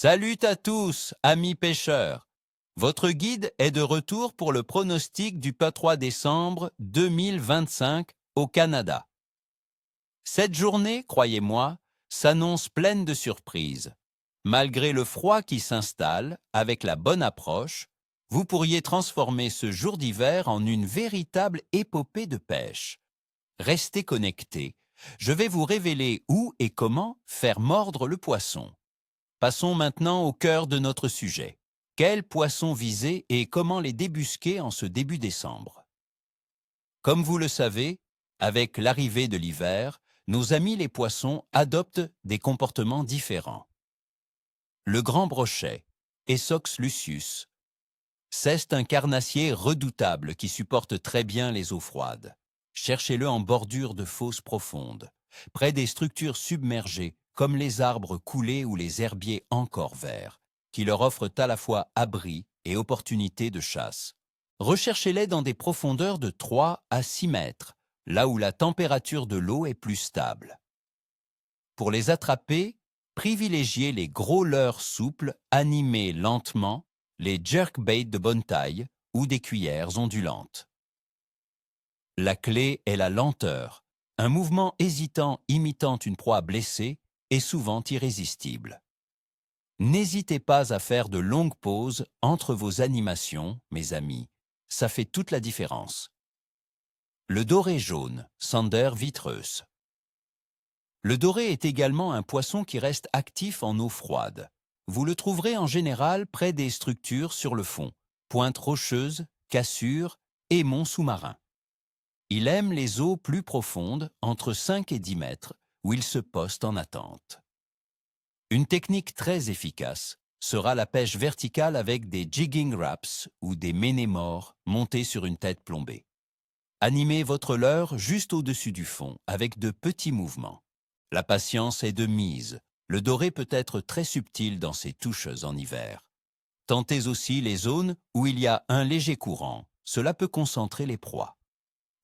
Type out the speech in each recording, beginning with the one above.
Salut à tous, amis pêcheurs. Votre guide est de retour pour le pronostic du 3 décembre 2025 au Canada. Cette journée, croyez-moi, s'annonce pleine de surprises. Malgré le froid qui s'installe, avec la bonne approche, vous pourriez transformer ce jour d'hiver en une véritable épopée de pêche. Restez connectés. Je vais vous révéler où et comment faire mordre le poisson. Passons maintenant au cœur de notre sujet. Quels poissons viser et comment les débusquer en ce début décembre? Comme vous le savez, avec l'arrivée de l'hiver, nos amis les poissons adoptent des comportements différents. Le grand brochet, Esox lucius, c'est un carnassier redoutable qui supporte très bien les eaux froides. Cherchez-le en bordure de fosses profondes, près des structures submergées, comme les arbres coulés ou les herbiers encore verts, qui leur offrent à la fois abri et opportunité de chasse. Recherchez-les dans des profondeurs de 3 à 6 mètres, là où la température de l'eau est plus stable. Pour les attraper, privilégiez les gros leurres souples animés lentement, les jerkbaits de bonne taille ou des cuillères ondulantes. La clé est la lenteur. Un mouvement hésitant imitant une proie blessée est souvent irrésistible. N'hésitez pas à faire de longues pauses entre vos animations, mes amis. Ça fait toute la différence. Le doré jaune, Sander vitreus. Le doré est également un poisson qui reste actif en eau froide. Vous le trouverez en général près des structures sur le fond, pointes rocheuses, cassures et monts sous-marins. Il aime les eaux plus profondes, entre 5 et 10 mètres, où il se poste en attente. Une technique très efficace sera la pêche verticale avec des jigging wraps ou des ménémores montés sur une tête plombée. Animez votre leurre juste au-dessus du fond, avec de petits mouvements. La patience est de mise. Le doré peut être très subtil dans ses touches en hiver. Tentez aussi les zones où il y a un léger courant. Cela peut concentrer les proies.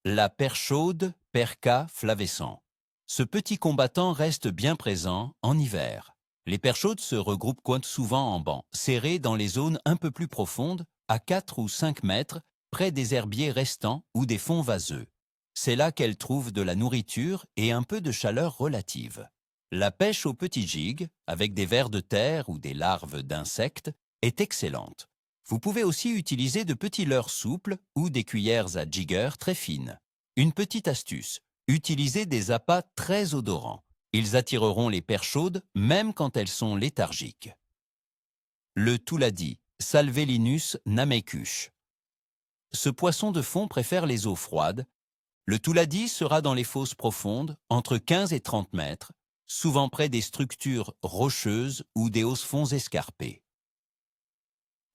La perchaude, Perca flavescens. Ce petit combattant reste bien présent en hiver. Les perchaudes se regroupent quite souvent en bancs, serrés dans les zones un peu plus profondes, à 4 ou 5 mètres, près des herbiers restants ou des fonds vaseux. C'est là qu'elles trouvent de la nourriture et un peu de chaleur relative. La pêche au petit jig, avec des vers de terre ou des larves d'insectes, est excellente. Vous pouvez aussi utiliser de petits leurres souples ou des cuillères à jigger très fines. Une petite astuce, utilisez des appâts très odorants. Ils attireront les perchaudes même quand elles sont léthargiques. Le touladi, Salvelinus namecush. Ce poisson de fond préfère les eaux froides. Le touladi sera dans les fosses profondes, entre 15 et 30 mètres, souvent près des structures rocheuses ou des hauts fonds escarpés.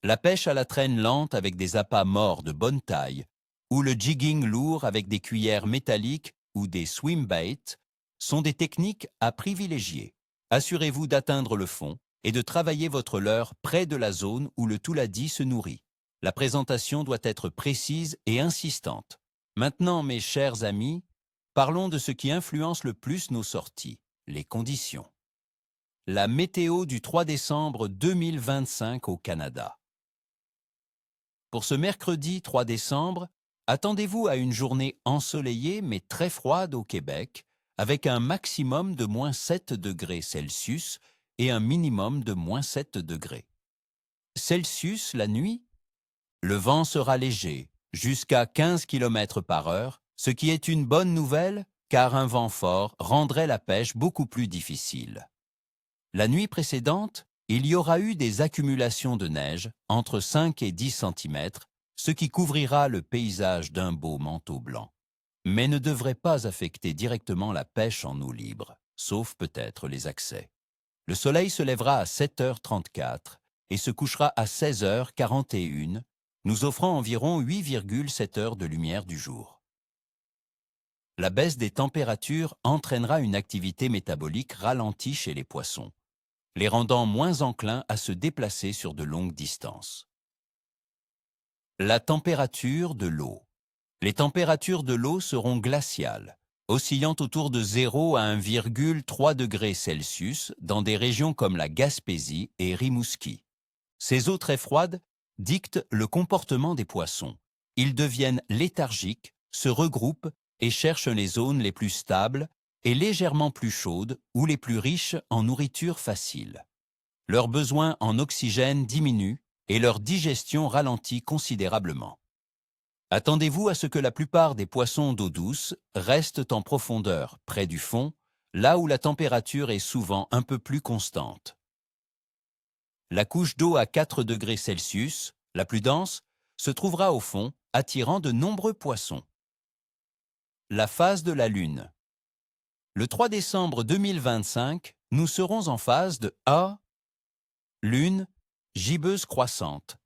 La pêche à la traîne lente avec des appâts morts de bonne taille, ou le jigging lourd avec des cuillères métalliques ou des swimbaits sont des techniques à privilégier. Assurez-vous d'atteindre le fond et de travailler votre leurre près de la zone où le touladi se nourrit. La présentation doit être précise et insistante. Maintenant, mes chers amis, parlons de ce qui influence le plus nos sorties, les conditions. La météo du 3 décembre 2025 au Canada. Pour ce mercredi 3 décembre, attendez-vous à une journée ensoleillée mais très froide au Québec, avec un maximum de moins 7 degrés Celsius et un minimum de moins 7 degrés. Celsius la nuit? Le vent sera léger, jusqu'à 15 km par heure, ce qui est une bonne nouvelle car un vent fort rendrait la pêche beaucoup plus difficile. La nuit précédente, il y aura eu des accumulations de neige entre 5 et 10 cm, ce qui couvrira le paysage d'un beau manteau blanc, mais ne devrait pas affecter directement la pêche en eau libre, sauf peut-être les accès. Le soleil se lèvera à 7h34 et se couchera à 16h41, nous offrant environ 8,7 heures de lumière du jour. La baisse des températures entraînera une activité métabolique ralentie chez les poissons, les rendant moins enclins à se déplacer sur de longues distances. La température de l'eau. Les températures de l'eau seront glaciales. oscillant autour de 0 à 1,3 degrés Celsius dans des régions comme la Gaspésie et Rimouski. Ces eaux très froides dictent le comportement des poissons. Ils deviennent léthargiques, se regroupent et cherchent les zones les plus stables et légèrement plus chaudes ou les plus riches en nourriture facile. Leurs besoins en oxygène diminuent et leur digestion ralentit considérablement. Attendez-vous à ce que la plupart des poissons d'eau douce restent en profondeur, près du fond, là où la température est souvent un peu plus constante. La couche d'eau à 4 degrés Celsius, la plus dense, se trouvera au fond, attirant de nombreux poissons. La phase de la Lune. Le 3 décembre 2025, nous serons en phase de A, Lune, gibbeuse croissante,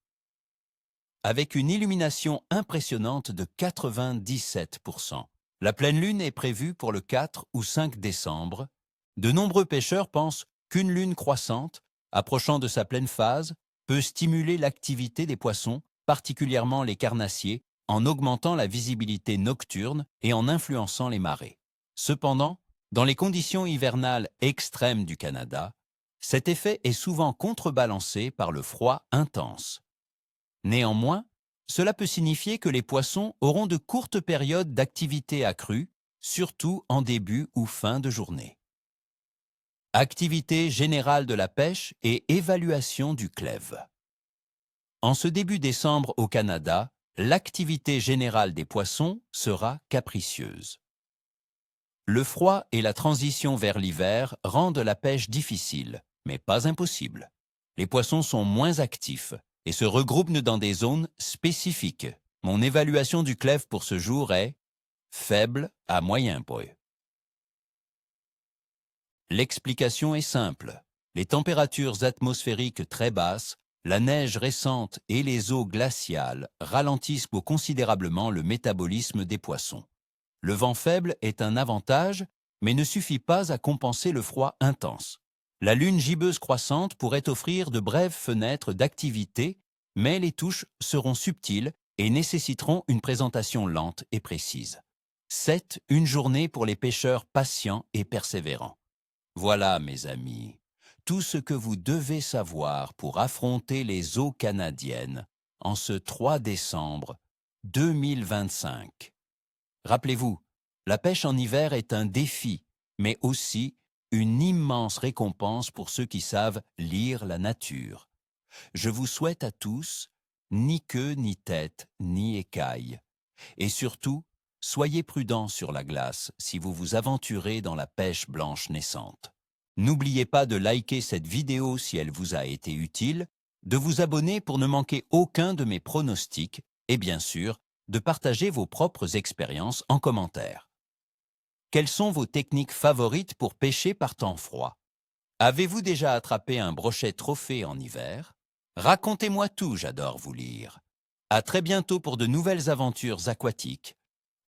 avec une illumination impressionnante de 97%. La pleine lune est prévue pour le 4 ou 5 décembre. De nombreux pêcheurs pensent qu'une lune croissante, approchant de sa pleine phase, peut stimuler l'activité des poissons, particulièrement les carnassiers, en augmentant la visibilité nocturne et en influençant les marées. Cependant, dans les conditions hivernales extrêmes du Canada, cet effet est souvent contrebalancé par le froid intense. Néanmoins, cela peut signifier que les poissons auront de courtes périodes d'activité accrue, surtout en début ou fin de journée. Activité générale de la pêche et évaluation du clève. En ce début décembre au Canada, l'activité générale des poissons sera capricieuse. Le froid et la transition vers l'hiver rendent la pêche difficile, mais pas impossible. Les poissons sont moins actifs et se regroupent dans des zones spécifiques. Mon évaluation du clève pour ce jour est faible à moyen point. L'explication est simple. Les températures atmosphériques très basses, la neige récente et les eaux glaciales ralentissent considérablement le métabolisme des poissons. Le vent faible est un avantage, mais ne suffit pas à compenser le froid intense. La lune gibbeuse croissante pourrait offrir de brèves fenêtres d'activité, mais les touches seront subtiles et nécessiteront une présentation lente et précise. 7. Une journée pour les pêcheurs patients et persévérants. Voilà, mes amis, tout ce que vous devez savoir pour affronter les eaux canadiennes en ce 3 décembre 2025. Rappelez-vous, la pêche en hiver est un défi, mais aussi une immense récompense pour ceux qui savent lire la nature. Je vous souhaite à tous ni queue, ni tête, ni écaille. Et surtout, soyez prudents sur la glace si vous vous aventurez dans la pêche blanche naissante. N'oubliez pas de liker cette vidéo si elle vous a été utile, de vous abonner pour ne manquer aucun de mes pronostics et bien sûr, de partager vos propres expériences en commentaire. Quelles sont vos techniques favorites pour pêcher par temps froid? Avez-vous déjà attrapé un brochet trophée en hiver? Racontez-moi tout, j'adore vous lire. À très bientôt pour de nouvelles aventures aquatiques.